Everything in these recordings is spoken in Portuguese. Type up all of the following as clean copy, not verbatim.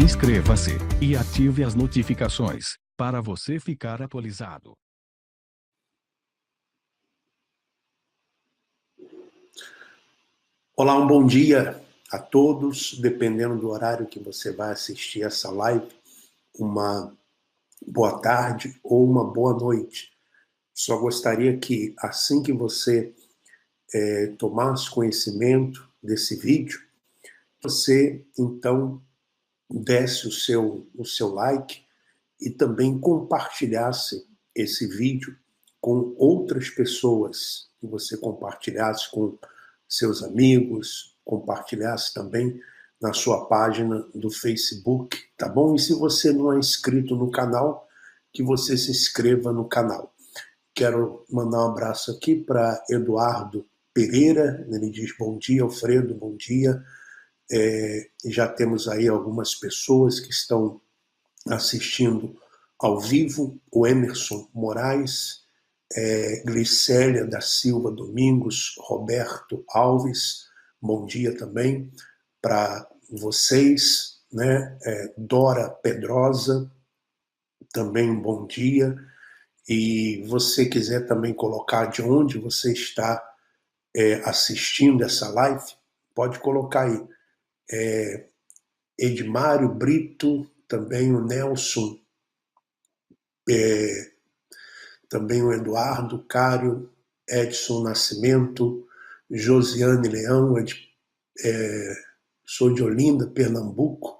Inscreva-se e ative as notificações para você ficar atualizado. Olá, um bom dia a todos, dependendo do horário que você vai assistir essa live, uma boa tarde ou uma boa noite. Só gostaria que, assim que você tomasse conhecimento desse vídeo, você, então, desse o seu like e também compartilhasse esse vídeo com outras pessoas, que você compartilhasse com seus amigos, compartilhasse também na sua página do Facebook, tá bom? E se você não é inscrito no canal, que você se inscreva no canal. Quero mandar um abraço aqui para Eduardo Pereira, ele diz bom dia, Alfredo, bom dia. Já temos aí algumas pessoas que estão assistindo ao vivo, o Emerson Moraes, Glicélia da Silva Domingos, Roberto Alves, bom dia também para vocês, né? Dora Pedrosa, também um bom dia. E você quiser também colocar de onde você está assistindo essa live, pode colocar aí. Edmário Brito, também o Nelson, também o Eduardo Cário, Edson Nascimento, Josiane Leão, sou de Olinda, Pernambuco,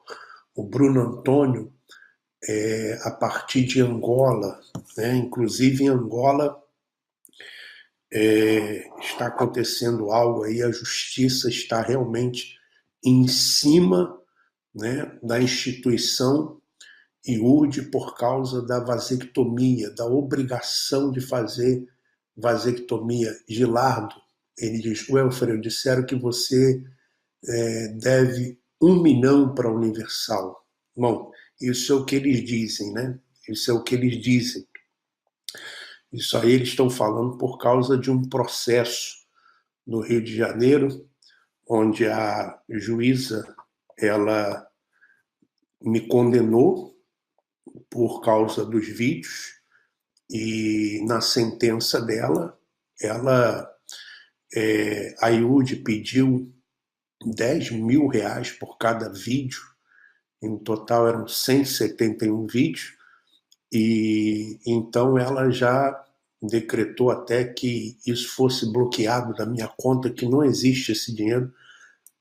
o Bruno Antônio, a partir de Angola, né? Inclusive em Angola está acontecendo algo aí, a justiça está realmente em cima, né, da instituição IUD por causa da vasectomia, da obrigação de fazer vasectomia. Gilardo, ele diz, Wilfredo, disseram que você deve 1 milhão para a Universal. Bom, isso é o que eles dizem, né? Isso é o que eles dizem. Isso aí eles estão falando por causa de um processo no Rio de Janeiro, onde a juíza, ela me condenou por causa dos vídeos, e na sentença dela, a IUD pediu 10 mil reais por cada vídeo, em total eram 171 vídeos, e então ela já decretou até que isso fosse bloqueado da minha conta, que não existe esse dinheiro,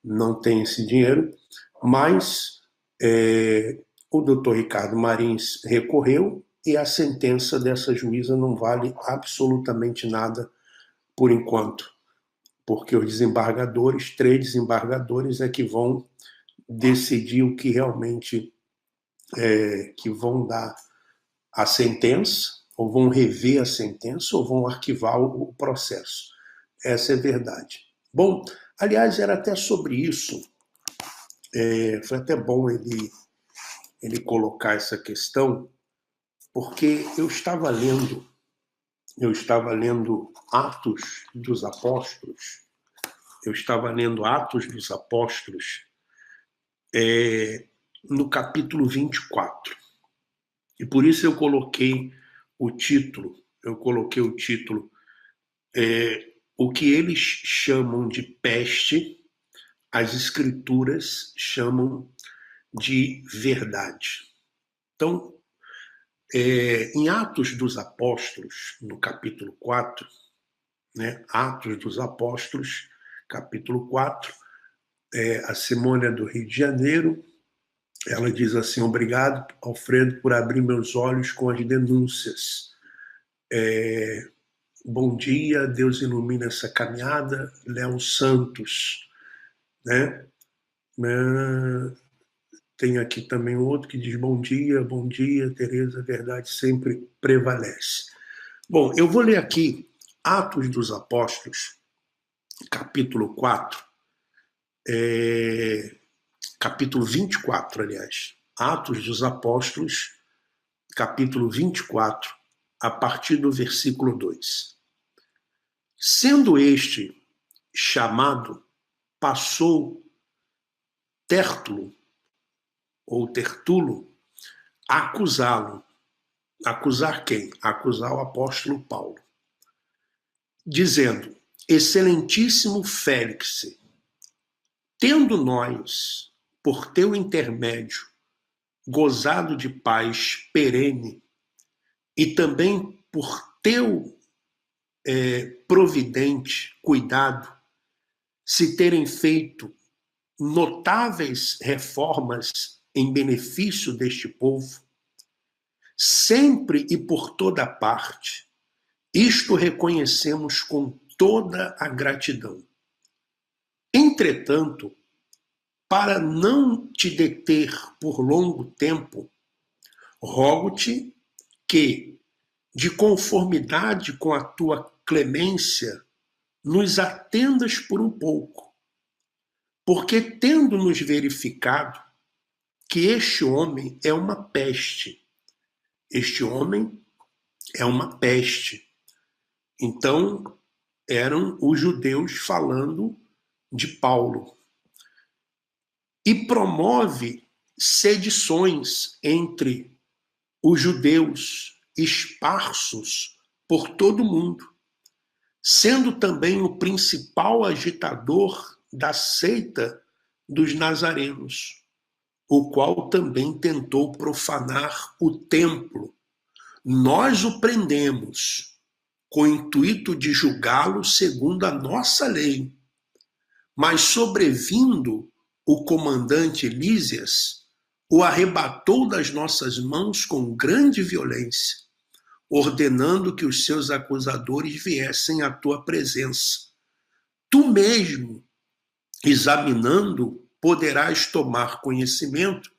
não tem esse dinheiro, mas o doutor Ricardo Marins recorreu e a sentença dessa juíza não vale absolutamente nada por enquanto, porque os desembargadores, 3 desembargadores, é que vão decidir o que realmente que vão dar a sentença, ou vão rever a sentença, ou vão arquivar o processo. Essa é a verdade. Bom, aliás, era até sobre isso, foi até bom ele colocar essa questão, porque eu estava lendo Atos dos Apóstolos, no capítulo 24. E por isso eu coloquei o título, o que eles chamam de peste, as escrituras chamam de verdade. Então, em Atos dos Apóstolos, no capítulo 4, né, Atos dos Apóstolos, capítulo 4, a Simônia do Rio de Janeiro, ela diz assim, obrigado, Alfredo, por abrir meus olhos com as denúncias. Bom dia, Deus ilumina essa caminhada. Léo Santos, né? Tem aqui também outro que diz bom dia, Tereza, a verdade sempre prevalece. Bom, eu vou ler aqui Atos dos Apóstolos, capítulo 4, capítulo 24, aliás. Atos dos Apóstolos, capítulo 24, a partir do versículo 2. Sendo este chamado, passou Tértulo, ou Tertulo, acusá-lo. Acusar quem? Acusar o apóstolo Paulo, dizendo: excelentíssimo Félix, tendo nós, por teu intermédio, gozado de paz perene, e também por teu providente cuidado, se terem feito notáveis reformas em benefício deste povo, sempre e por toda parte, isto reconhecemos com toda a gratidão. Entretanto, para não te deter por longo tempo, rogo-te que, de conformidade com a tua clemência, nos atendas por um pouco, porque tendo-nos verificado que este homem é uma peste. Este homem é uma peste. Então, eram os judeus falando de Paulo. E promove sedições entre os judeus esparsos por todo o mundo, sendo também o principal agitador da seita dos nazarenos, o qual também tentou profanar o templo. Nós o prendemos com o intuito de julgá-lo segundo a nossa lei, mas sobrevindo o comandante Lísias, o arrebatou das nossas mãos com grande violência, ordenando que os seus acusadores viessem à tua presença. Tu mesmo, examinando, poderás tomar conhecimento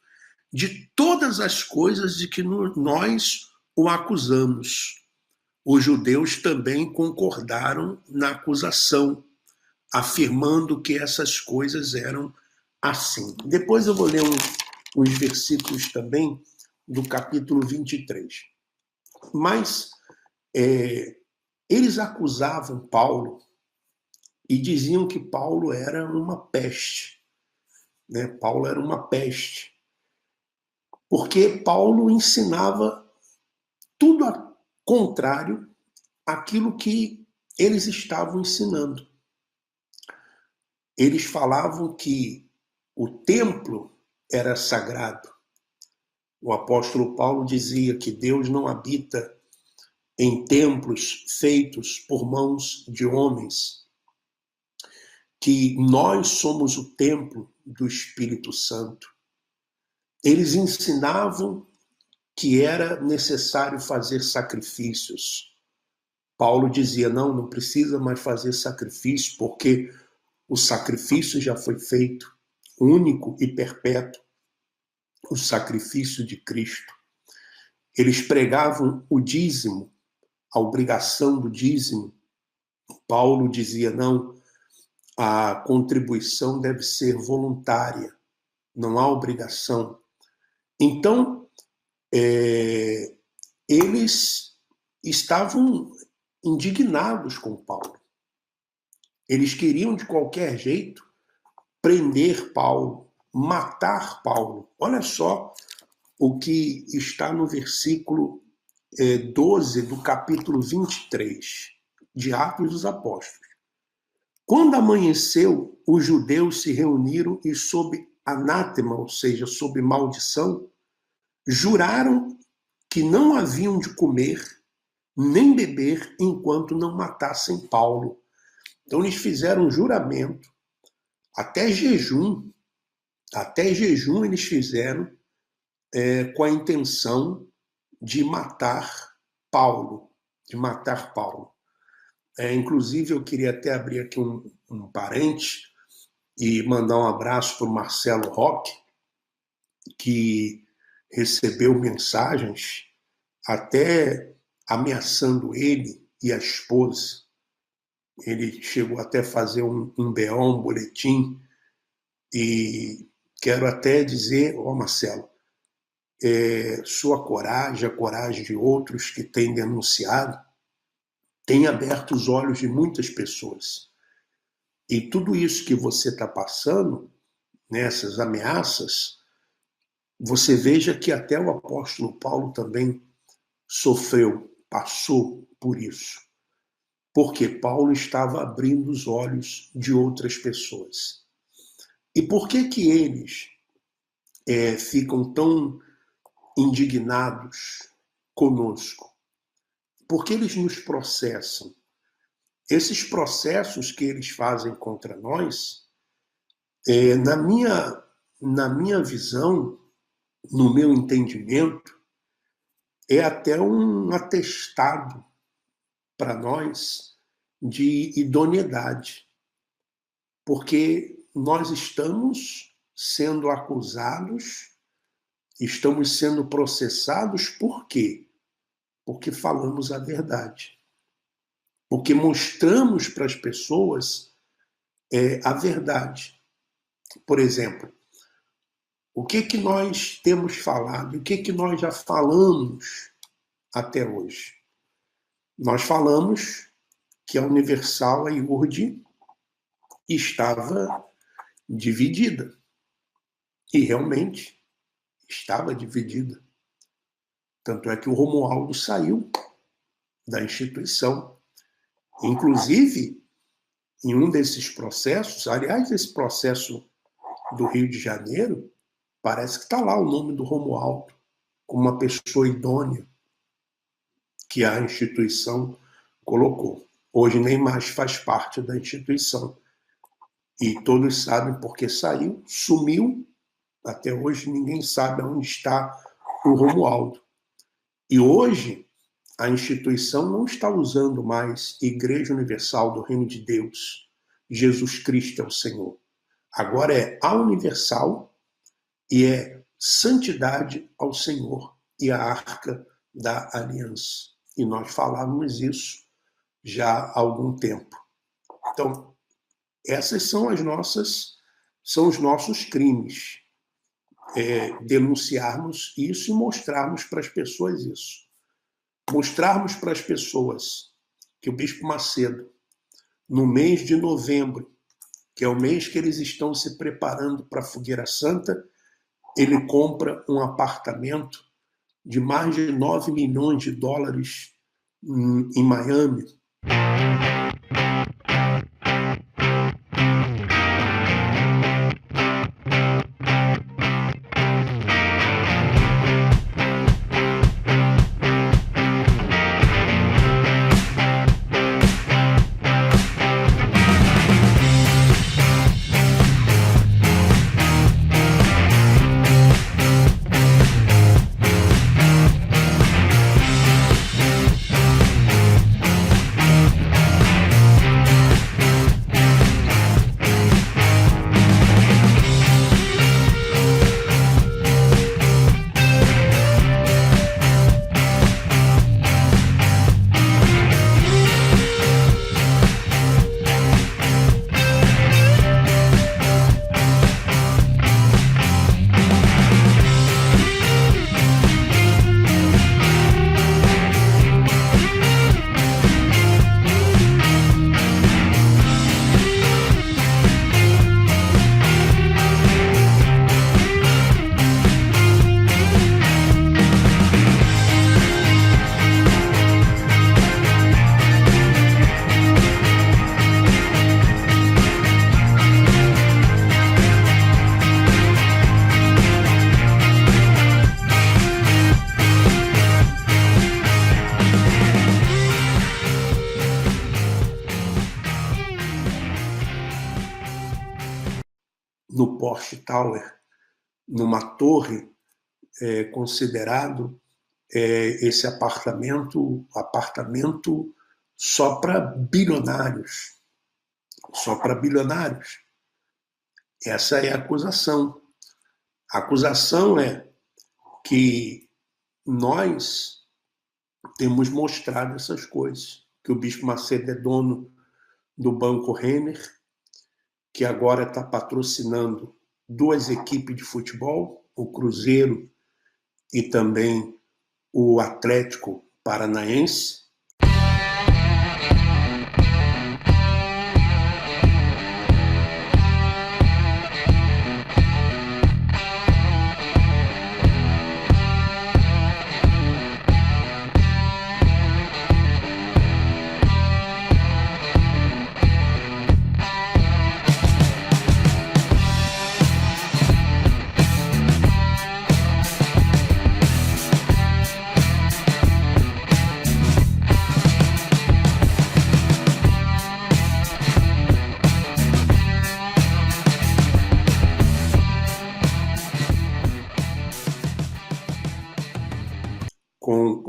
de todas as coisas de que nós o acusamos. Os judeus também concordaram na acusação, afirmando que essas coisas eram assim. Depois eu vou ler uns versículos também do capítulo 23. Mas eles acusavam Paulo e diziam que Paulo era uma peste. Né? Paulo era uma peste. Porque Paulo ensinava tudo ao contrário àquilo que eles estavam ensinando. Eles falavam que o templo era sagrado. O apóstolo Paulo dizia que Deus não habita em templos feitos por mãos de homens, que nós somos o templo do Espírito Santo. Eles ensinavam que era necessário fazer sacrifícios. Paulo dizia, não precisa mais fazer sacrifício, porque o sacrifício já foi feito, único e perpétuo, o sacrifício de Cristo. Eles pregavam o dízimo, a obrigação do dízimo. Paulo dizia, não, a contribuição deve ser voluntária, não há obrigação. Então, eles estavam indignados com Paulo. Eles queriam, de qualquer jeito, prender Paulo, matar Paulo. Olha só o que está no versículo 12 do capítulo 23 de Atos dos Apóstolos. Quando amanheceu, os judeus se reuniram e, sob anátema, ou seja, sob maldição, juraram que não haviam de comer nem beber enquanto não matassem Paulo. Então eles fizeram um juramento, até jejum eles fizeram com a intenção de matar Paulo, inclusive, eu queria até abrir aqui um parente e mandar um abraço para o Marcelo Roque, que recebeu mensagens até ameaçando ele e a esposa. Ele chegou até a fazer um BO, um boletim, e quero até dizer, Marcelo, sua coragem, a coragem de outros que têm denunciado, tem aberto os olhos de muitas pessoas. E tudo isso que você está passando, nessas ameaças, Você veja que até o apóstolo Paulo também sofreu, passou por isso. Porque Paulo estava abrindo os olhos de outras pessoas. E por que eles ficam tão indignados conosco? Porque eles nos processam. Esses processos que eles fazem contra nós, na minha visão, no meu entendimento, é até um atestado para nós de idoneidade. Porque nós estamos sendo acusados, estamos sendo processados por quê? Porque falamos a verdade. Porque mostramos para as pessoas a verdade. Por exemplo, o que nós temos falado? O que nós já falamos até hoje? Nós falamos que a Universal, a IURD, estava dividida. E realmente estava dividida. Tanto é que o Romualdo saiu da instituição. Inclusive, em um desses processos, aliás, esse processo do Rio de Janeiro, parece que está lá o nome do Romualdo, como uma pessoa idônea que a instituição colocou. Hoje nem mais faz parte da instituição. E todos sabem porque saiu, sumiu. Até hoje ninguém sabe onde está o Romualdo. E hoje a instituição não está usando mais Igreja Universal do Reino de Deus. Jesus Cristo é o Senhor. Agora é a Universal e é santidade ao Senhor e a Arca da Aliança. E nós falávamos isso já há algum tempo. Então, essas são os nossos crimes. Denunciarmos isso e mostrarmos para as pessoas isso. Mostrarmos para as pessoas que o Bispo Macedo, no mês de novembro, que é o mês que eles estão se preparando para a Fogueira Santa, ele compra um apartamento de mais de 9 milhões de dólares em Miami. No Porsche Tower, numa torre, considerado esse apartamento só para bilionários. Só para bilionários. Essa é a acusação. A acusação é que nós temos mostrado essas coisas. Que o Bispo Macedo é dono do Banco Renner, que agora está patrocinando 2 equipes de futebol, o Cruzeiro e também o Atlético Paranaense.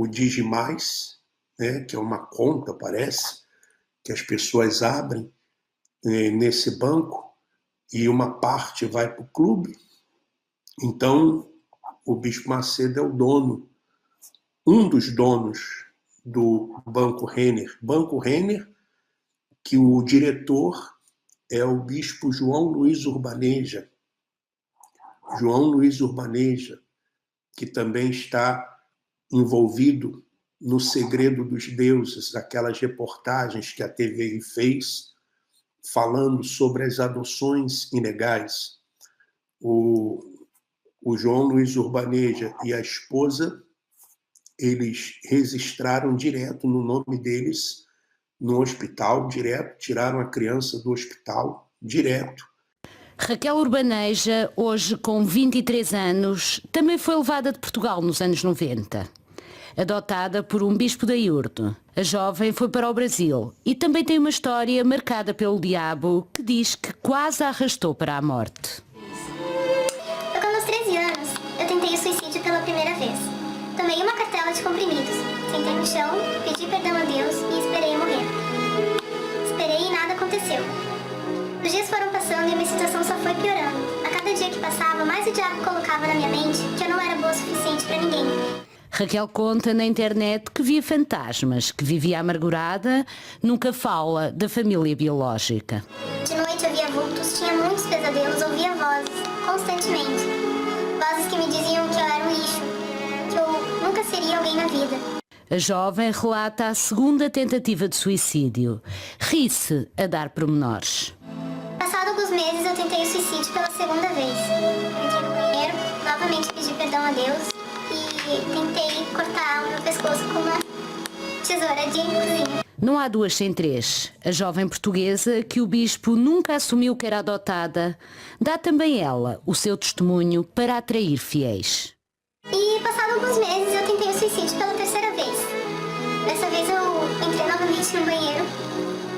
o Digimais, né, que é uma conta, parece, que as pessoas abrem nesse banco e uma parte vai para o clube. Então, o Bispo Macedo é o dono, um dos donos do Banco Renner. Banco Renner, que o diretor é o Bispo João Luiz Urbaneja. João Luiz Urbaneja, que também está envolvido no Segredo dos Deuses, aquelas reportagens que a TVI fez, falando sobre as adoções ilegais. O João Luiz Urbaneja e a esposa, eles registraram direto no nome deles no hospital, direto, tiraram a criança do hospital, direto. Raquel Urbaneja, hoje com 23 anos, também foi levada de Portugal nos anos 90. Adotada por um bispo da Iurdo, a jovem foi para o Brasil e também tem uma história marcada pelo diabo que diz que quase a arrastou para a morte. Eu, com meus 13 anos, eu tentei o suicídio pela primeira vez. Tomei uma cartela de comprimidos, sentei no chão, pedi perdão a Deus e esperei morrer. Esperei e nada aconteceu. Os dias foram passando e minha situação só foi piorando. A cada dia que passava, mais o diabo colocava na minha mente que eu não era boa o suficiente para ninguém. Raquel conta na internet que via fantasmas, que vivia amargurada, nunca fala da família biológica. De noite eu via vultos, tinha muitos pesadelos, ouvia vozes, constantemente. Vozes que me diziam que eu era um lixo, que eu nunca seria alguém na vida. A jovem relata a segunda tentativa de suicídio. Ri-se a dar pormenores. Passado alguns meses eu tentei o suicídio pela segunda vez. Entrei no banheiro, novamente pedi perdão a Deus e tentei cortar o meu pescoço com uma tesoura de cozinha. Não há duas sem três. A jovem portuguesa, que o bispo nunca assumiu que era adotada, dá também ela o seu testemunho para atrair fiéis. E passado alguns meses eu tentei o suicídio pela terceira vez. Dessa vez eu entrei novamente no banheiro,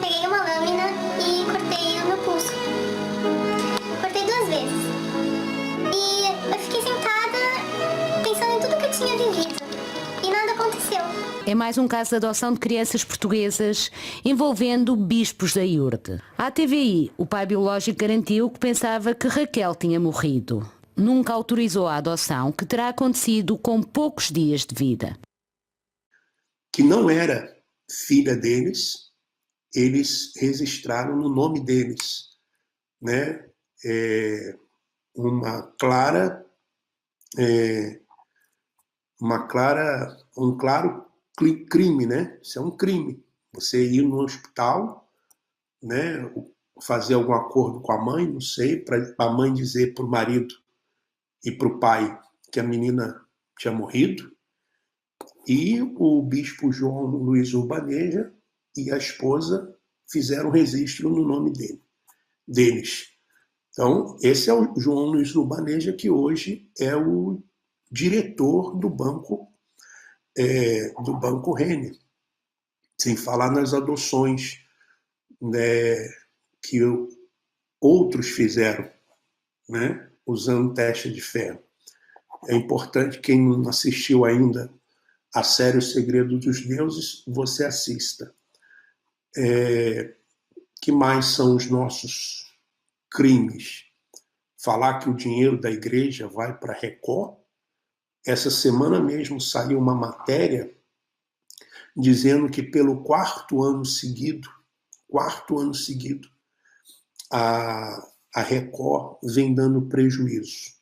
peguei uma lâmina e cortei o meu pulso. Cortei 2 vezes. E eu fiquei sentada pensando em tudo que eu tinha vivido. E nada aconteceu. É mais um caso de adoção de crianças portuguesas envolvendo bispos da Iurde. À TVI, o pai biológico garantiu que pensava que Raquel tinha morrido. Nunca autorizou a adoção, que terá acontecido com poucos dias de vida. Que não era filha deles, eles registraram no nome deles, né? Um claro crime, né? Isso é um crime. Você ir no hospital, né? Fazer algum acordo com a mãe, não sei, para a mãe dizer para o marido e para o pai que a menina tinha morrido, e o bispo João Luiz Urbaneja e a esposa fizeram registro no nome deles. Então, esse é o João Luiz Urbaneja, que hoje é o diretor do Banco Renner, sem falar nas adoções, né, que outros fizeram, né, usando testa de ferro. É importante, quem não assistiu ainda a série O Segredo dos Deuses, você assista. Que mais são os nossos crimes? Falar que o dinheiro da igreja vai para a Record. Essa semana mesmo saiu uma matéria dizendo que pelo quarto ano seguido, a Record vem dando prejuízo.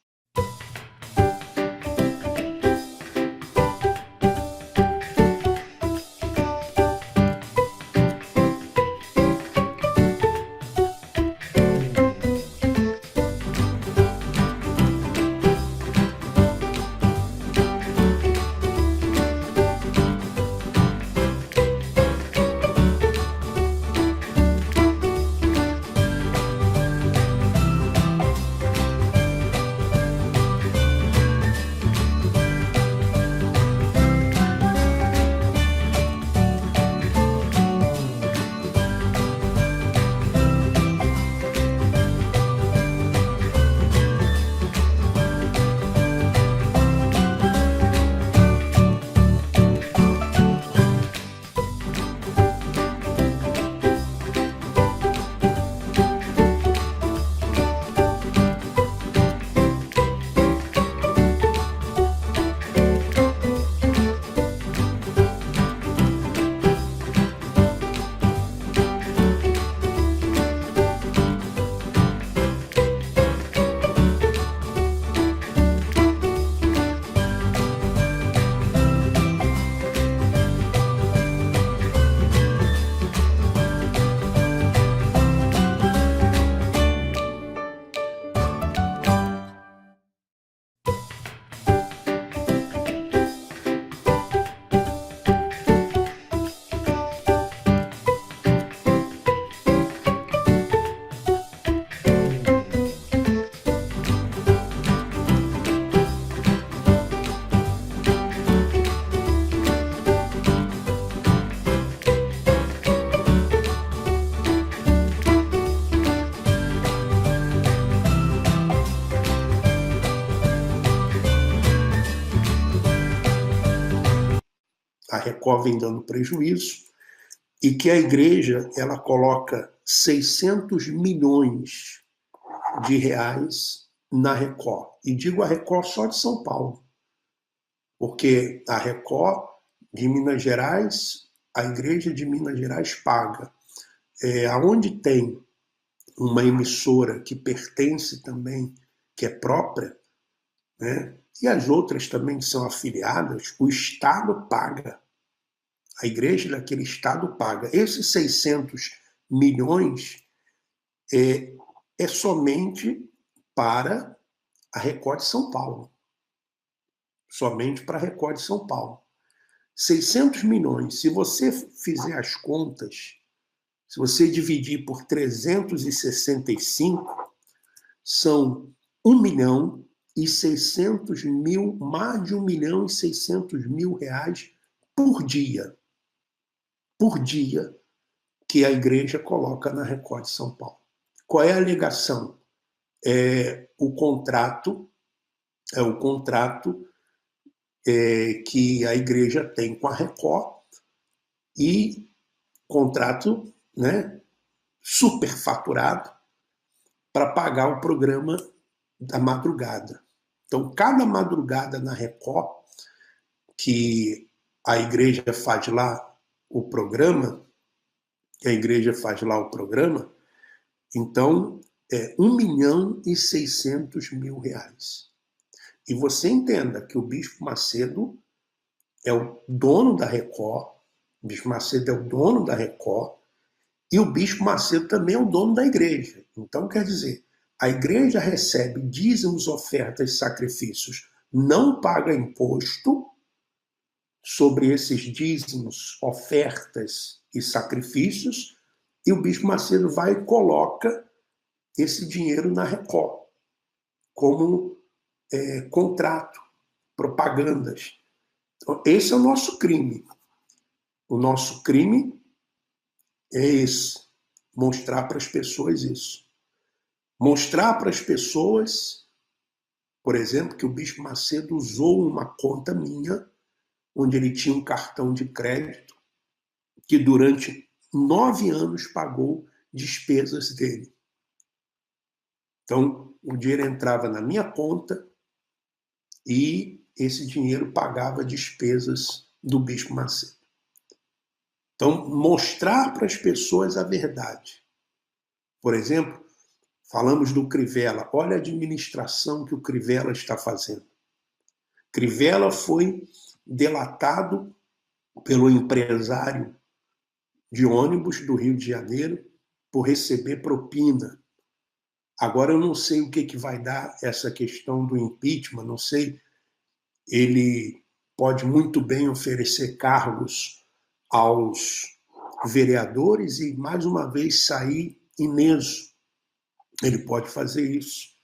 Record vem dando prejuízo e que a igreja ela coloca 600 milhões de reais na Record. E digo a Record só de São Paulo, porque a Record de Minas Gerais, a igreja de Minas Gerais paga. Aonde tem uma emissora que pertence também, que é própria, né? E as outras também que são afiliadas, o Estado paga. A igreja daquele Estado paga. Esses 600 milhões é somente para a Record de São Paulo. Somente para a Record de São Paulo. 600 milhões, se você fizer as contas, se você dividir por 365, são 1.600.000, mais de 1.600.000 reais por dia. Por dia que a igreja coloca na Record de São Paulo. Qual é a alegação? O contrato que a igreja tem com a Record e contrato, né, superfaturado para pagar o programa da madrugada. Então, cada madrugada na Record que a igreja faz lá o programa, então é 1.600.000 reais. E você entenda que o Bispo Macedo é o dono da Record, o Bispo Macedo é o dono da Record, e o Bispo Macedo também é o dono da igreja. Então, quer dizer, a igreja recebe dízimos, ofertas e sacrifícios, não paga imposto sobre esses dízimos, ofertas e sacrifícios, e o Bispo Macedo vai e coloca esse dinheiro na Record, como contrato, propagandas. Então, esse é o nosso crime. O nosso crime é esse, mostrar para as pessoas isso. Mostrar para as pessoas, por exemplo, que o Bispo Macedo usou uma conta minha, onde ele tinha um cartão de crédito, que durante 9 anos pagou despesas dele. Então, o dinheiro entrava na minha conta e esse dinheiro pagava despesas do Bispo Macedo. Então, mostrar para as pessoas a verdade. Por exemplo, falamos do Crivella. Olha a administração que o Crivella está fazendo. Crivella foi delatado pelo empresário de ônibus do Rio de Janeiro por receber propina. Agora eu não sei o que vai dar essa questão do impeachment, não sei. Ele pode muito bem oferecer cargos aos vereadores e, mais uma vez, sair ileso. Ele pode fazer isso.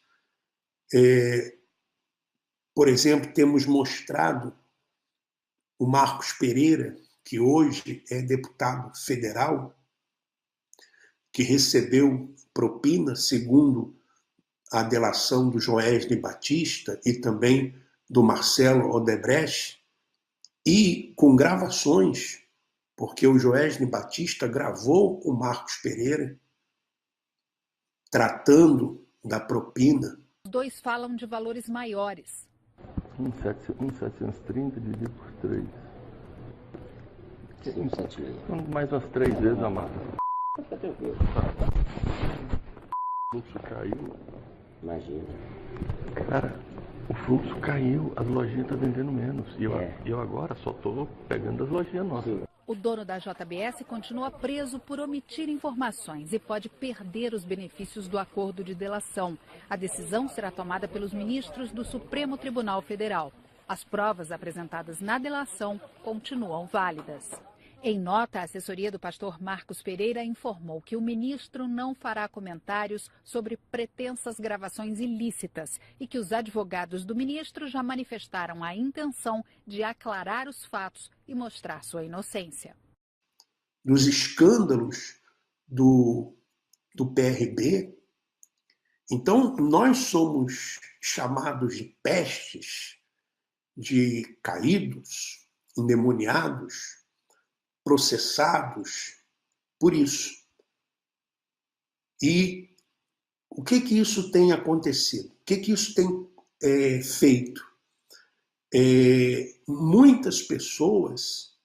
Por exemplo, temos mostrado o Marcos Pereira, que hoje é deputado federal, que recebeu propina, segundo a delação do Joesley Batista e também do Marcelo Odebrecht, e com gravações, porque o Joesley Batista gravou o Marcos Pereira tratando da propina. Os dois falam de valores maiores. 1.730 dividido por 3. Que 1.730? Mais umas 3 vezes a mata. Fica tranquilo. O fluxo caiu. Imagina. Cara, o fluxo caiu, as lojinhas estão vendendo menos. E eu agora só estou pegando as lojinhas nossas. O dono da JBS continua preso por omitir informações e pode perder os benefícios do acordo de delação. A decisão será tomada pelos ministros do Supremo Tribunal Federal. As provas apresentadas na delação continuam válidas. Em nota, a assessoria do pastor Marcos Pereira informou que o ministro não fará comentários sobre pretensas gravações ilícitas e que os advogados do ministro já manifestaram a intenção de aclarar os fatos e mostrar sua inocência. Dos escândalos do PRB, então nós somos chamados de pestes, de caídos, endemoniados, processados por isso. E o que isso tem acontecido? O que isso tem feito? Muitas pessoas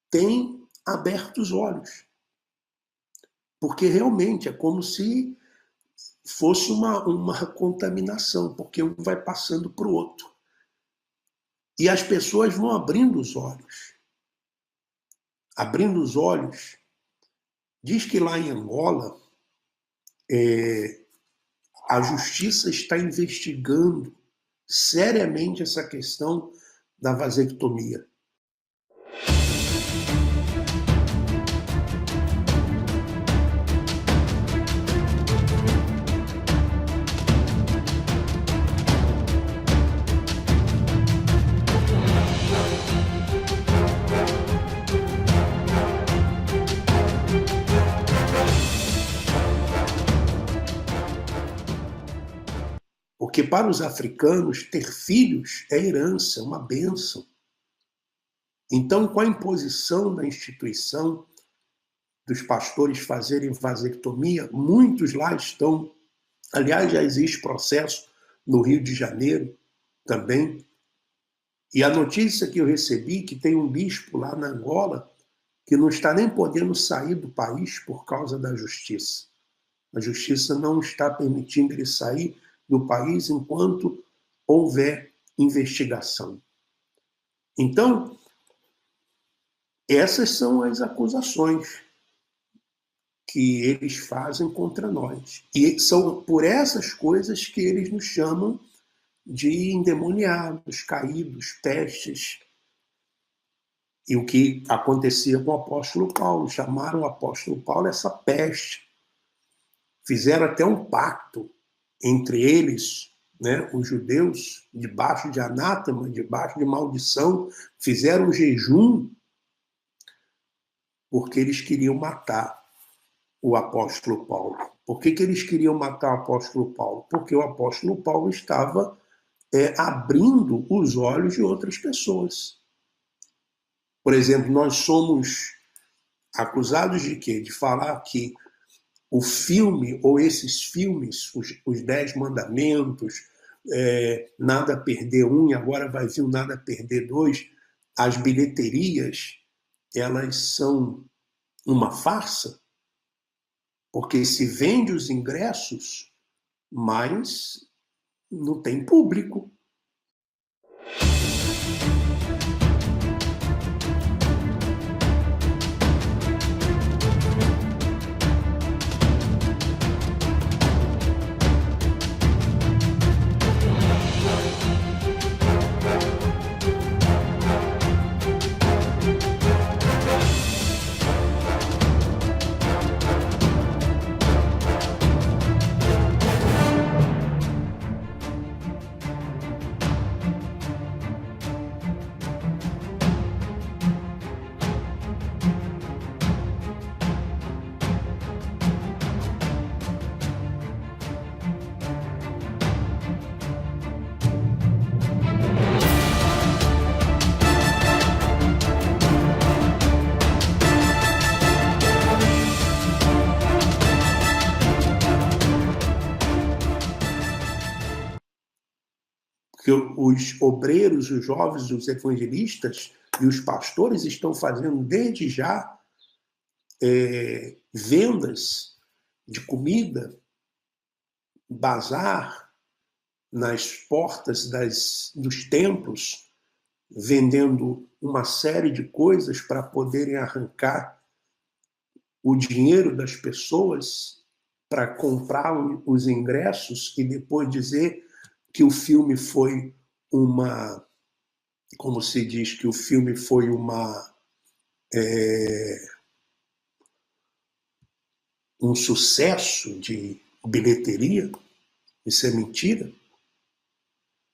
têm aberto os olhos, porque realmente é como se fosse uma contaminação, porque um vai passando para o outro. E as pessoas vão abrindo os olhos. Abrindo os olhos. Diz que lá em Angola, a justiça está investigando seriamente essa questão da vasectomia. Porque para os africanos, ter filhos é herança, é uma bênção. Então, com a imposição da instituição dos pastores fazerem vasectomia, muitos lá estão... Aliás, já existe processo no Rio de Janeiro também. E a notícia que eu recebi, que tem um bispo lá na Angola, que não está nem podendo sair do país por causa da justiça. A justiça não está permitindo ele sair do país enquanto houver investigação. Então, essas são as acusações que eles fazem contra nós. E são por essas coisas que eles nos chamam de endemoniados, caídos, pestes. E o que acontecia com o apóstolo Paulo, chamaram o apóstolo Paulo essa peste. Fizeram até um pacto entre eles, né, os judeus, debaixo de anátema, debaixo de maldição, fizeram um jejum porque eles queriam matar o apóstolo Paulo. Por que eles queriam matar o apóstolo Paulo? Porque o apóstolo Paulo estava abrindo os olhos de outras pessoas. Por exemplo, nós somos acusados de quê? De falar que o filme, ou esses filmes, os 10 Mandamentos, Nada a Perder 1 e agora vai vir o Nada a Perder 2, as bilheterias, elas são uma farsa, porque se vende os ingressos, mas não tem público. Que os obreiros, os jovens, os evangelistas e os pastores estão fazendo desde já vendas de comida, bazar nas portas dos templos, vendendo uma série de coisas para poderem arrancar o dinheiro das pessoas para comprar os ingressos e depois dizer que o filme foi como se diz, que o filme foi um sucesso de bilheteria. Isso é mentira.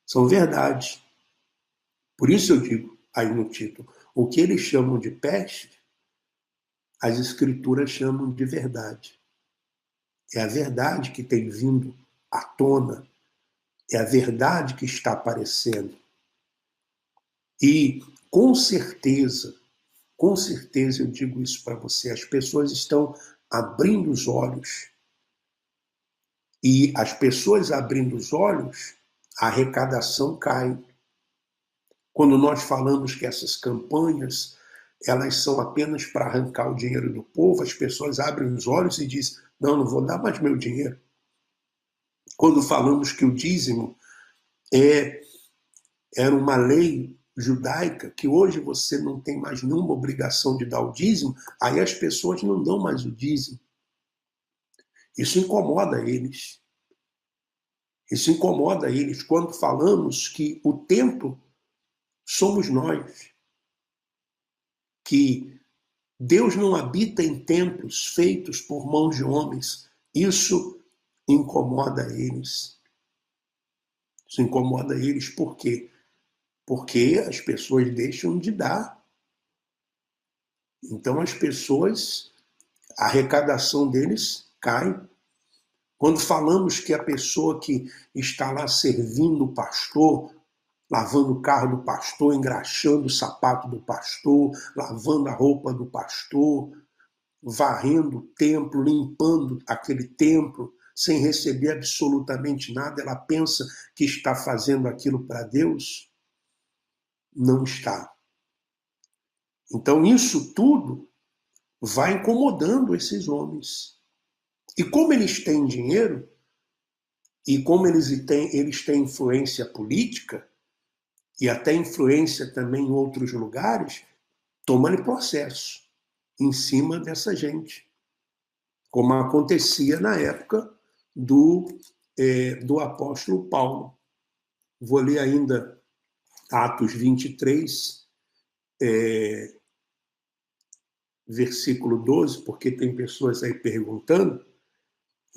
São verdades. Por isso eu digo aí no título, o que eles chamam de peste, as escrituras chamam de verdade. É a verdade que tem vindo à tona. É a verdade que está aparecendo. E com certeza eu digo isso para você, as pessoas estão abrindo os olhos. E as pessoas abrindo os olhos, a arrecadação cai. Quando nós falamos que essas campanhas, elas são apenas para arrancar o dinheiro do povo, as pessoas abrem os olhos e dizem, não vou dar mais meu dinheiro. Quando falamos que o dízimo era uma lei judaica, que hoje você não tem mais nenhuma obrigação de dar o dízimo, aí as pessoas não dão mais o dízimo. Isso incomoda eles. Isso incomoda eles quando falamos que o templo somos nós. Que Deus não habita em templos feitos por mãos de homens. Isso incomoda eles. Isso incomoda eles por quê? Porque as pessoas deixam de dar. Então as pessoas, a arrecadação deles cai. Quando falamos que a pessoa que está lá servindo o pastor, lavando o carro do pastor, engraxando o sapato do pastor, lavando a roupa do pastor, varrendo o templo, limpando aquele templo, sem receber absolutamente nada, ela pensa que está fazendo aquilo para Deus? Não está. Então isso tudo vai incomodando esses homens. E como eles têm dinheiro, e como eles têm influência política, e até influência também em outros lugares, tomando processo em cima dessa gente. Como acontecia na época do apóstolo Paulo. Vou ler ainda Atos 23, versículo 12, porque tem pessoas aí perguntando.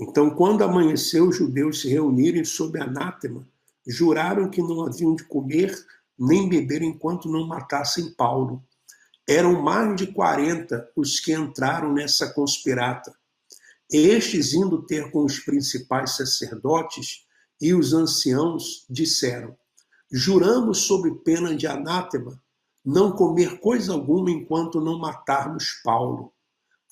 Então, quando amanheceu, os judeus se reuniram sob anátema, juraram que não haviam de comer nem beber enquanto não matassem Paulo. Eram mais de 40 os que entraram nessa conspirata. Estes, indo ter com os principais sacerdotes e os anciãos, disseram: juramos sob pena de anátema não comer coisa alguma enquanto não matarmos Paulo.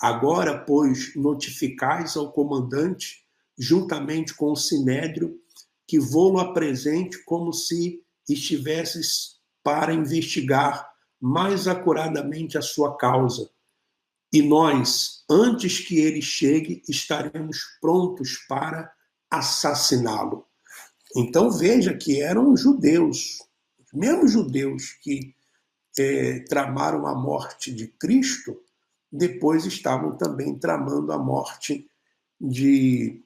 Agora, pois, notificais ao comandante, juntamente com o sinédrio, que vô-lo apresente como se estivesses para investigar mais acuradamente a sua causa. E nós, antes que ele chegue, estaremos prontos para assassiná-lo. Então veja que eram judeus, os mesmos judeus que tramaram a morte de Cristo, depois estavam também tramando a morte de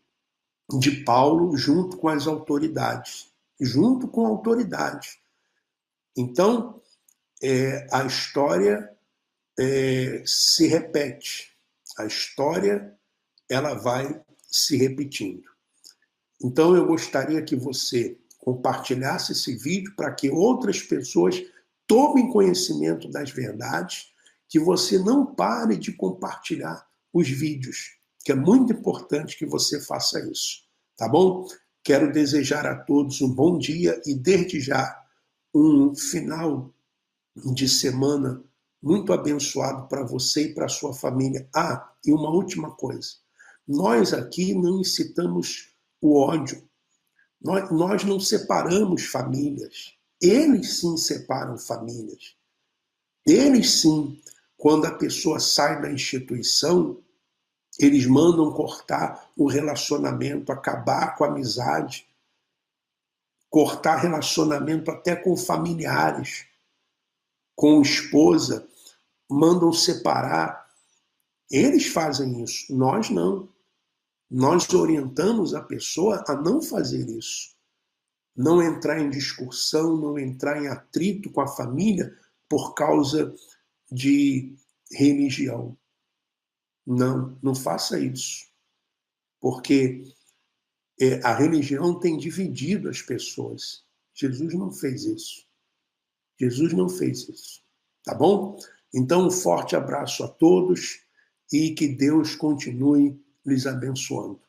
Paulo junto com as autoridades. Junto com a autoridade. Então, a história se repete. A história ela vai se repetindo. Então, eu gostaria que você compartilhasse esse vídeo para que outras pessoas tomem conhecimento das verdades, que você não pare de compartilhar os vídeos, que é muito importante que você faça isso, tá bom? Quero desejar a todos um bom dia e, desde já, um final de semana muito abençoado para você e para a sua família. Ah, e uma última coisa. Nós aqui não incitamos o ódio. Nós não separamos famílias. Eles sim separam famílias. Eles sim, quando a pessoa sai da instituição, eles mandam cortar o relacionamento, acabar com a amizade, cortar relacionamento até com familiares, com esposa, mandam separar. Eles fazem isso, nós não. Nós orientamos a pessoa a não fazer isso. Não entrar em discussão, não entrar em atrito com a família por causa de religião. Não faça isso. Porque a religião tem dividido as pessoas. Jesus não fez isso. Jesus não fez isso. Tá bom? Então, um forte abraço a todos e que Deus continue lhes abençoando.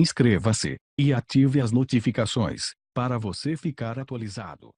Inscreva-se e ative as notificações para você ficar atualizado.